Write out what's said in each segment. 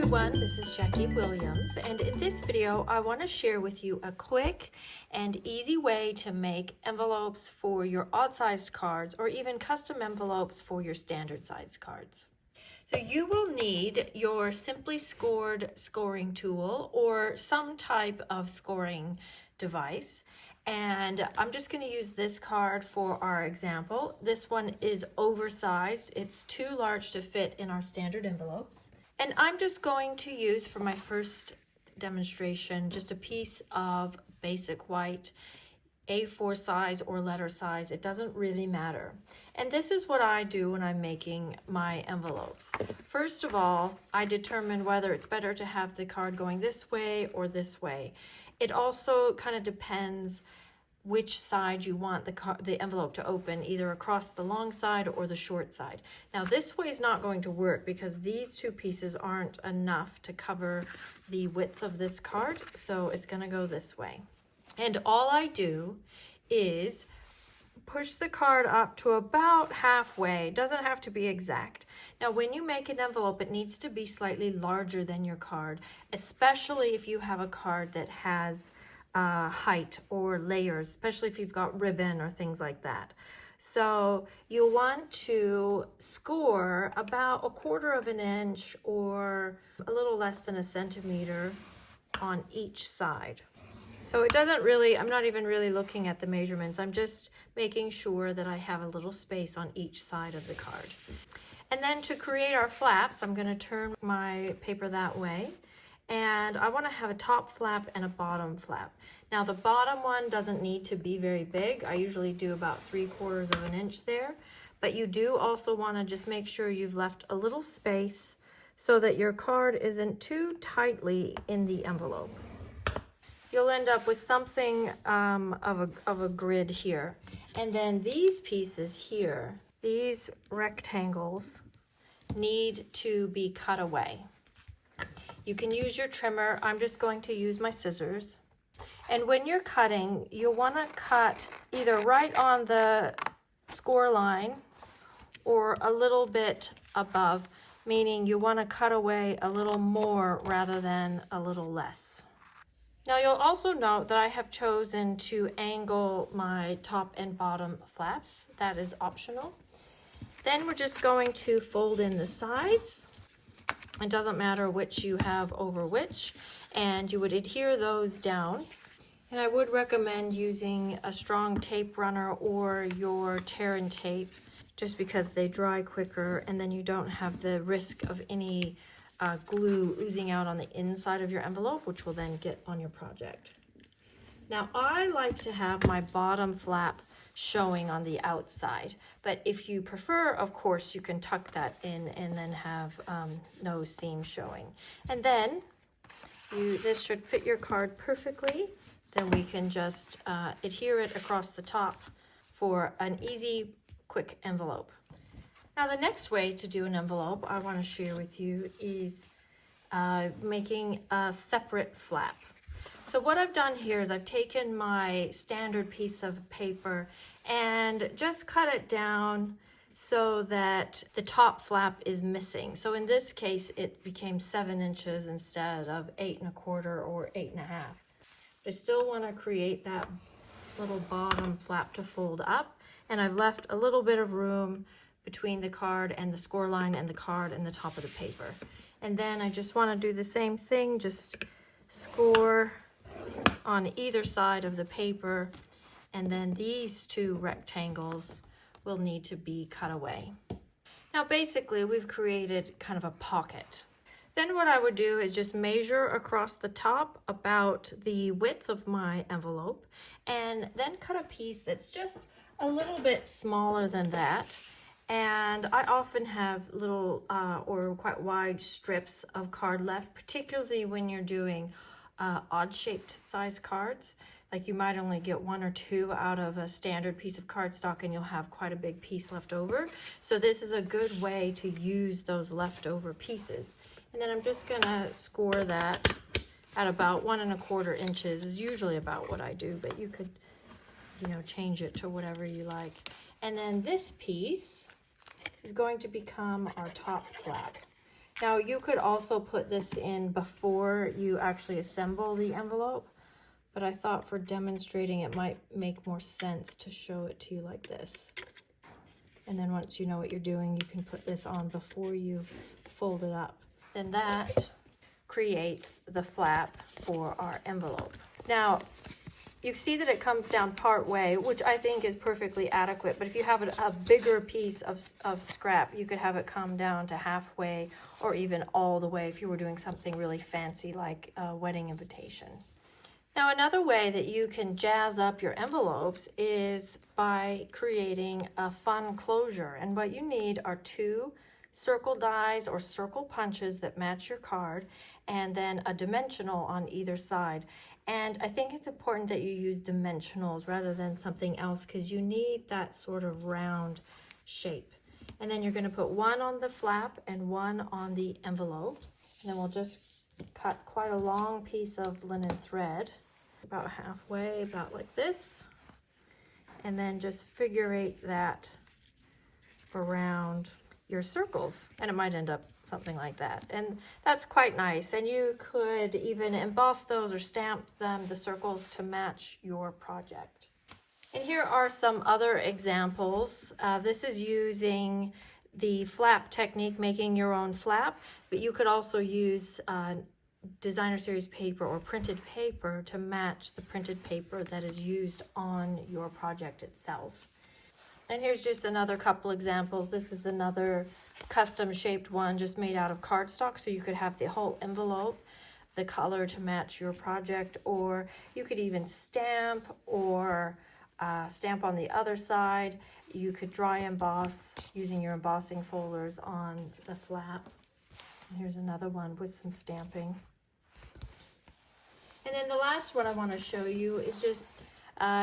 everyone, this is Jackie Williams, and in this video I want to share with you a quick and easy way to make envelopes for your odd-sized cards or even custom envelopes for your standard-sized cards. So you will need your Simply Scored scoring tool or some type of scoring device. And I'm just going to use this card for our example. This one is oversized. It's too large to fit in our standard envelopes. And I'm just going to use for my first demonstration just a piece of basic white A4 size or letter size. It doesn't really matter. And this is what I do when I'm making my envelopes. First of all, I determine whether it's better to have the card going this way or this way. It also kind of depends which side you want the envelope to open, either across the long side or the short side. Now this way is not going to work because these two pieces aren't enough to cover the width of this card, so it's going to go this way. And all I do is push the card up to about halfway. It doesn't have to be exact. Now when you make an envelope, it needs to be slightly larger than your card, especially if you have a card that has height or layers, especially if you've got ribbon or things like that. So you'll want to score about 1/4 of an inch or a little less than a centimeter on each side. So it doesn't really, I'm not even really looking at the measurements. I'm just making sure that I have a little space on each side of the card. And then to create our flaps, I'm going to turn my paper that way. And I want to have a top flap and a bottom flap. Now the bottom one doesn't need to be very big. I usually do about 3/4 of an inch there. But you do also want to just make sure you've left a little space so that your card isn't too tightly in the envelope. You'll end up with something of a grid here. And then these pieces here, these rectangles, need to be cut away. You can use your trimmer. I'm just going to use my scissors. And when you're cutting, you'll want to cut either right on the score line or a little bit above, meaning you want to cut away a little more rather than a little less. Now you'll also note that I have chosen to angle my top and bottom flaps. That is optional. Then we're just going to fold in the sides. It doesn't matter which you have over which, and you would adhere those down. And I would recommend using a strong tape runner or your tear and tape, just because they dry quicker and then you don't have the risk of any glue oozing out on the inside of your envelope, which will then get on your project. Now I like to have my bottom flap showing on the outside, but if you prefer, of course, you can tuck that in and then have no seam showing. And then this should fit your card perfectly. Then we can just adhere it across the top for an easy, quick envelope. Now the next way to do an envelope I want to share with you is making a separate flap. So what I've done here is I've taken my standard piece of paper and just cut it down so that the top flap is missing. So in this case, it became 7 inches instead of 8 1/4 or 8 1/2. I still want to create that little bottom flap to fold up, and I've left a little bit of room between the card and the score line and the card and the top of the paper. And then I just want to do the same thing, just score on either side of the paper, and then these two rectangles will need to be cut away. Now basically we've created kind of a pocket. Then what I would do is just measure across the top about the width of my envelope, and then cut a piece that's just a little bit smaller than that. And I often have little or quite wide strips of card left, particularly when you're doing odd shaped size cards. Like you might only get 1 or 2 out of a standard piece of cardstock, and you'll have quite a big piece left over. So this is a good way to use those leftover pieces. And then I'm just gonna score that at about 1 1/4 inches is usually about what I do, but you could, change it to whatever you like. And then this piece is going to become our top flap. Now you could also put this in before you actually assemble the envelope, but I thought for demonstrating it might make more sense to show it to you like this. And then once you know what you're doing, you can put this on before you fold it up. Then that creates the flap for our envelope. Now, you see that it comes down part way, which I think is perfectly adequate, but if you have a bigger piece of scrap, you could have it come down to halfway or even all the way if you were doing something really fancy like a wedding invitation. Now, another way that you can jazz up your envelopes is by creating a fun closure. And what you need are 2 circle dies or circle punches that match your card, and then a dimensional on either side. And I think it's important that you use dimensionals rather than something else because you need that sort of round shape. And then you're going to put 1 on the flap and 1 on the envelope. And then we'll just cut quite a long piece of linen thread, about halfway, about like this. And then just figure 8 that around your circles, and it might end up something like that, and that's quite nice. And you could even emboss those or stamp them, the circles, to match your project. And here are some other examples. This is using the flap technique, making your own flap, but you could also use designer series paper or printed paper to match the printed paper that is used on your project itself. And here's just another couple examples. This is another custom shaped one just made out of cardstock, so you could have the whole envelope, the color to match your project, or you could even stamp or stamp on the other side. You could dry emboss using your embossing folders on the flap. Here's another one with some stamping. And then the last one I want to show you is just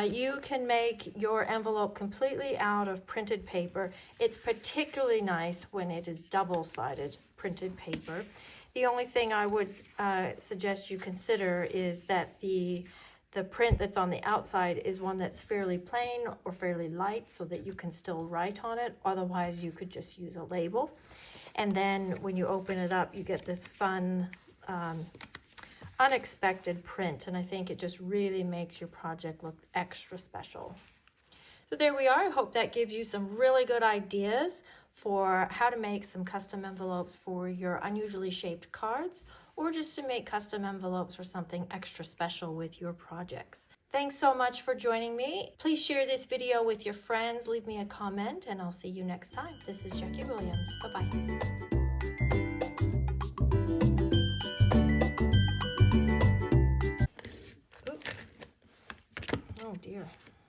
you can make your envelope completely out of printed paper. It's particularly nice when it is double-sided printed paper. The only thing I would suggest you consider is that the print that's on the outside is one that's fairly plain or fairly light so that you can still write on it. Otherwise, you could just use a label. And then when you open it up, you get this fun unexpected print, and I think it just really makes your project look extra special. So there we are. I hope that gives you some really good ideas for how to make some custom envelopes for your unusually shaped cards, or just to make custom envelopes for something extra special with your projects. Thanks so much for joining me. Please share this video with your friends, leave me a comment, and I'll see you next time. This is Jackie Williams. Bye-bye. Oh dear.